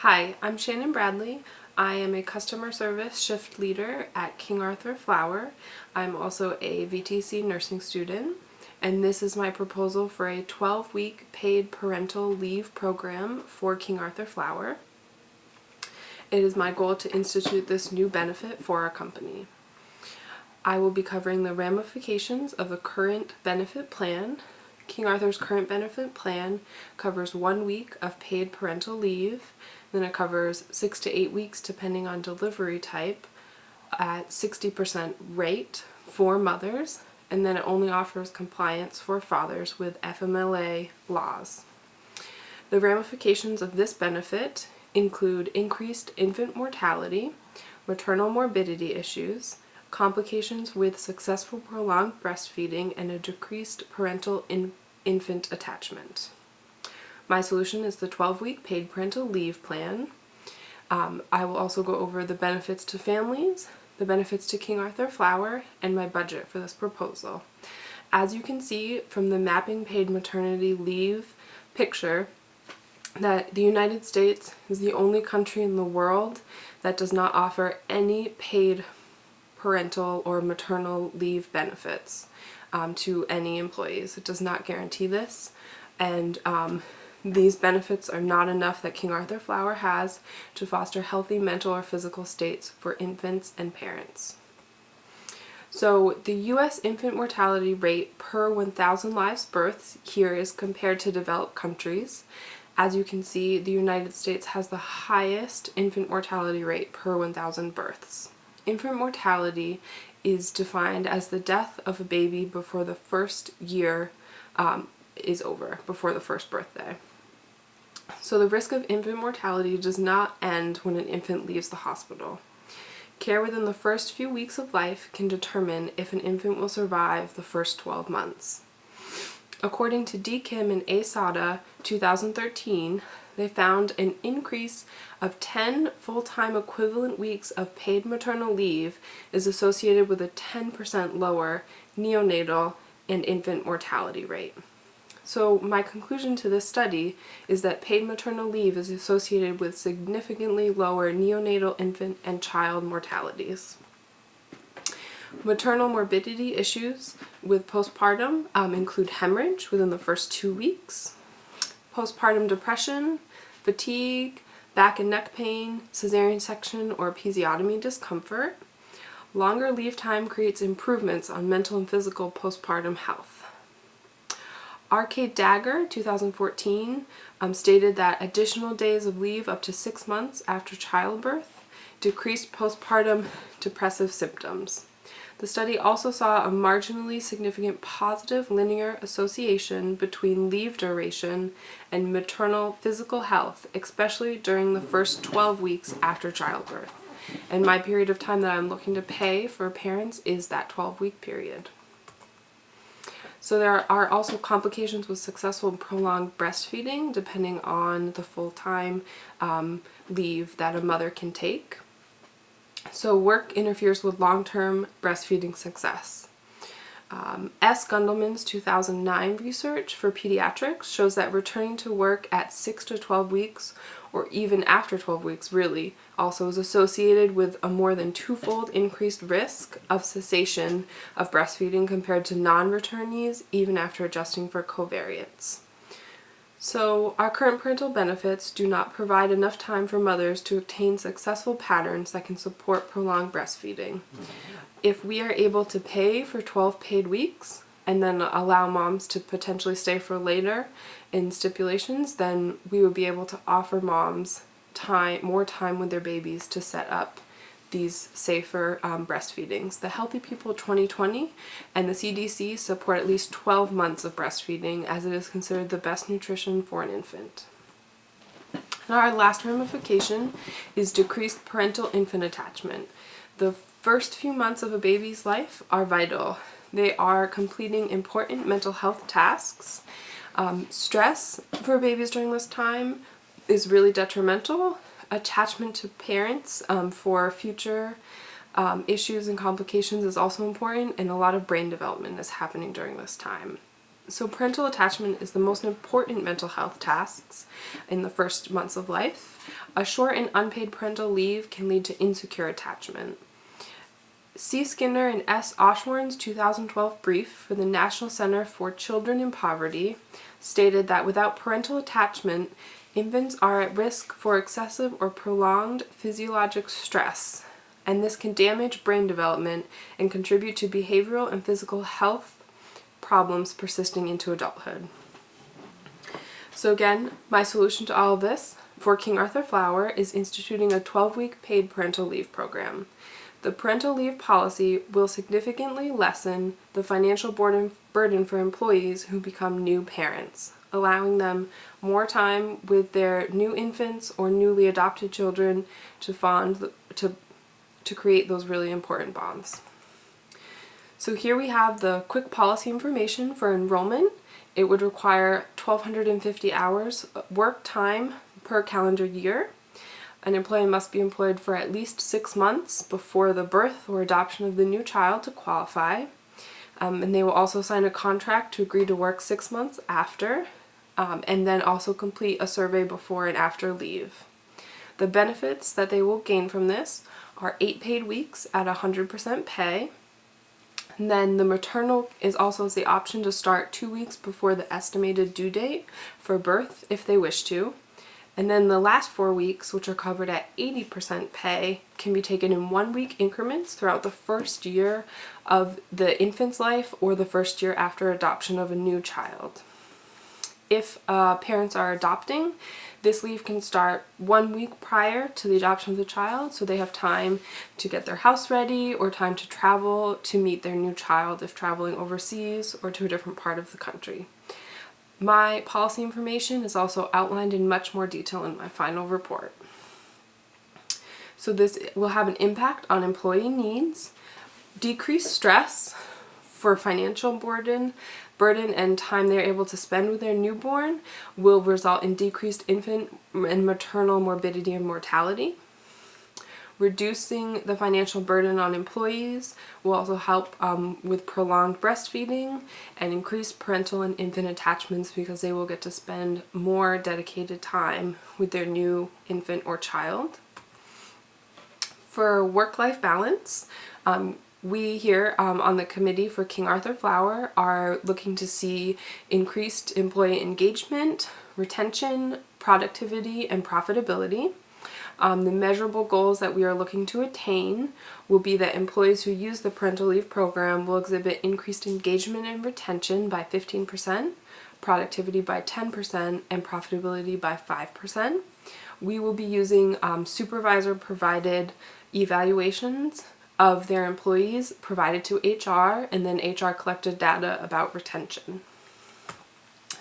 Hi, I'm Shannon Bradley. I am a customer service shift leader at King Arthur Flower. I'm also a VTC nursing student, and this is my proposal for a 12-week paid parental leave program for King Arthur Flower. It is my goal to institute this new benefit for our company. I will be covering the ramifications of a current benefit plan. King Arthur's current benefit plan covers 1 week of paid parental leave, then it covers 6 to 8 weeks depending on delivery type at 60% rate for mothers, and then it only offers compliance for fathers with FMLA laws. The ramifications of this benefit include increased infant mortality, maternal morbidity issues, complications with successful prolonged breastfeeding, and a decreased parental infant attachment. My solution is the 12-week paid parental leave plan. I will also go over the benefits to families, the benefits to King Arthur Flower, and my budget for this proposal. As you can see from the mapping paid maternity leave picture, that the United States is the only country in the world that does not offer any paid parental or maternal leave benefits to any employees. It does not guarantee this, and these benefits are not enough that King Arthur Flower has to foster healthy mental or physical states for infants and parents. So the U.S. infant mortality rate per 1,000 live births here is compared to developed countries. As you can see, the United States has the highest infant mortality rate per 1,000 births. Infant mortality is defined as the death of a baby before the first year is over, before the first birthday. So the risk of infant mortality does not end when an infant leaves the hospital. Care within the first few weeks of life can determine if an infant will survive the first 12 months. According to D. Kim and A. Sada, 2013, they found an increase of 10 full-time equivalent weeks of paid maternal leave is associated with a 10% lower neonatal and infant mortality rate. So my conclusion to this study is that paid maternal leave is associated with significantly lower neonatal, infant, and child mortalities. Maternal morbidity issues with postpartum include hemorrhage within the first 2 weeks, postpartum depression, fatigue, back and neck pain, cesarean section or episiotomy discomfort. Longer leave time creates improvements on mental and physical postpartum health. Arcade Dagger, 2014, stated that additional days of leave up to 6 months after childbirth decreased postpartum depressive symptoms. The study also saw a marginally significant positive linear association between leave duration and maternal physical health, especially during the first 12 weeks after childbirth. And my period of time that I'm looking to pay for parents is that 12-week period. So there are also complications with successful prolonged breastfeeding depending on the full-time leave that a mother can take. So work interferes with long-term breastfeeding success. S. Gundelman's 2009 research for pediatrics shows that returning to work at 6 to 12 weeks, or even after 12 weeks really, also is associated with a more than twofold increased risk of cessation of breastfeeding compared to non-returnees, even after adjusting for covariates. So our current parental benefits do not provide enough time for mothers to obtain successful patterns that can support prolonged breastfeeding. If we are able to pay for 12 paid weeks and then allow moms to potentially stay for later in stipulations, then we would be able to offer moms more time with their babies to set up these safer breastfeedings. The Healthy People 2020 and the CDC support at least 12 months of breastfeeding, as it is considered the best nutrition for an infant. And our last ramification is decreased parental infant attachment. The first few months of a baby's life are vital. They are completing important mental health tasks. Stress for babies during this time is really detrimental. Attachment to parents for future issues and complications is also important, and a lot of brain development is happening during this time. So parental attachment is the most important mental health tasks in the first months of life. A short and unpaid parental leave can lead to insecure attachment. C. Skinner and S. Osborne's 2012 brief for the National Center for Children in Poverty stated that without parental attachment, infants are at risk for excessive or prolonged physiologic stress, and this can damage brain development and contribute to behavioral and physical health problems persisting into adulthood. So again, my solution to all of this for King Arthur Flower is instituting a 12-week paid parental leave program. The parental leave policy will significantly lessen the financial burden for employees who become new parents, allowing them more time with their new infants or newly adopted children to create those really important bonds. So here we have the quick policy information for enrollment. It would require 1,250 hours work time per calendar year. An employee must be employed for at least 6 months before the birth or adoption of the new child to qualify. And they will also sign a contract to agree to work 6 months after, and then also complete a survey before and after leave. The benefits that they will gain from this are 8 paid weeks at 100% pay. And then the maternal is also the option to start 2 weeks before the estimated due date for birth if they wish to. And then the last 4 weeks, which are covered at 80% pay, can be taken in 1-week increments throughout the first year of the infant's life or the first year after adoption of a new child. If parents are adopting, this leave can start 1 week prior to the adoption of the child, so they have time to get their house ready or time to travel to meet their new child if traveling overseas or to a different part of the country. My policy information is also outlined in much more detail in my final report. So this will have an impact on employee needs, decreased stress for financial burden and time they're able to spend with their newborn will result in decreased infant and maternal morbidity and mortality. Reducing the financial burden on employees will also help with prolonged breastfeeding and increased parental and infant attachments because they will get to spend more dedicated time with their new infant or child. For work-life balance, we here on the committee for King Arthur Flower are looking to see increased employee engagement, retention, productivity, and profitability. The measurable goals that we are looking to attain will be that employees who use the parental leave program will exhibit increased engagement and retention by 15%, productivity by 10%, and profitability by 5%. We will be using supervisor-provided evaluations of their employees provided to HR, and then HR collected data about retention.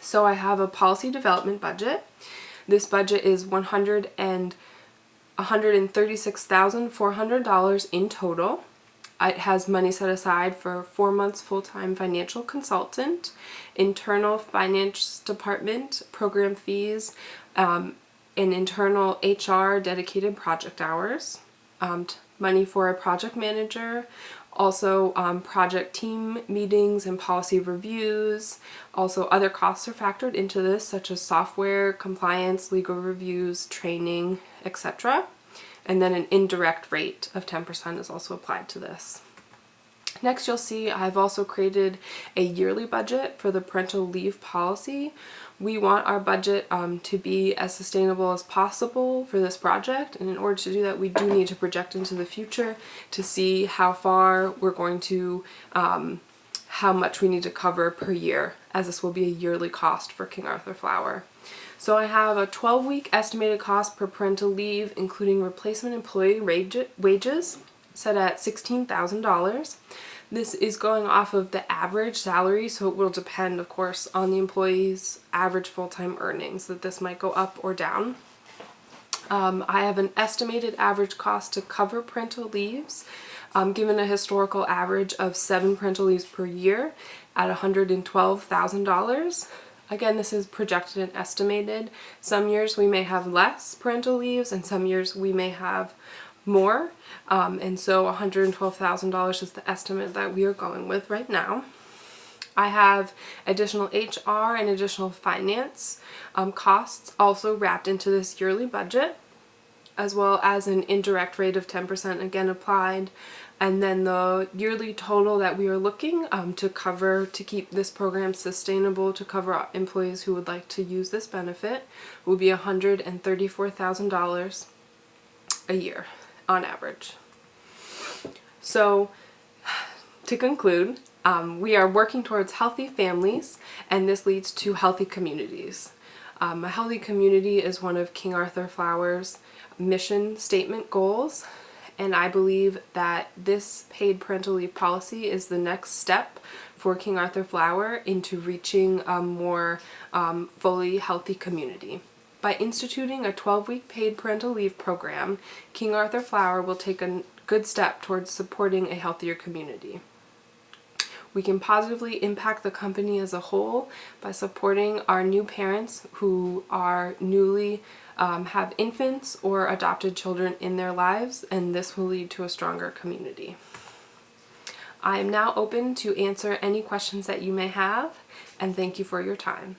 So I have a policy development budget. This budget is $136,400 in total. It has money set aside for 4 months full-time financial consultant, internal finance department program fees, and internal HR dedicated project hours, money for a project manager, also project team meetings and policy reviews. Also other costs are factored into this, such as software, compliance, legal reviews, training, etc. And then an indirect rate of 10% is also applied to this. Next, you'll see I've also created a yearly budget for the parental leave policy. We want our budget to be as sustainable as possible for this project, and in order to do that we do need to project into the future to see how far we're going to, how much we need to cover per year, as this will be a yearly cost for King Arthur Flower. So I have a 12-week estimated cost per parental leave, including replacement employee wages, set at $16,000. This is going off of the average salary, so it will depend, of course, on the employee's average full-time earnings, that this might go up or down. I have an estimated average cost to cover parental leaves, given a historical average of 7 parental leaves per year at $112,000. Again, this is projected and estimated. Some years we may have less parental leaves and some years we may have more, and so $112,000 is the estimate that we are going with right now. I have additional HR and additional finance costs also wrapped into this yearly budget, as well as an indirect rate of 10% again applied. And then the yearly total that we are looking to keep this program sustainable, to cover employees who would like to use this benefit, will be $134,000 a year on average. So to conclude, we are working towards healthy families, and this leads to healthy communities. A healthy community is one of King Arthur Flower's mission statement goals, and I believe that this paid parental leave policy is the next step for King Arthur Flower into reaching a more fully healthy community. By instituting a 12-week paid parental leave program, King Arthur Flower will take a good step towards supporting a healthier community. We can positively impact the company as a whole by supporting our new parents who are newly have infants or adopted children in their lives, and this will lead to a stronger community. I am now open to answer any questions that you may have, and thank you for your time.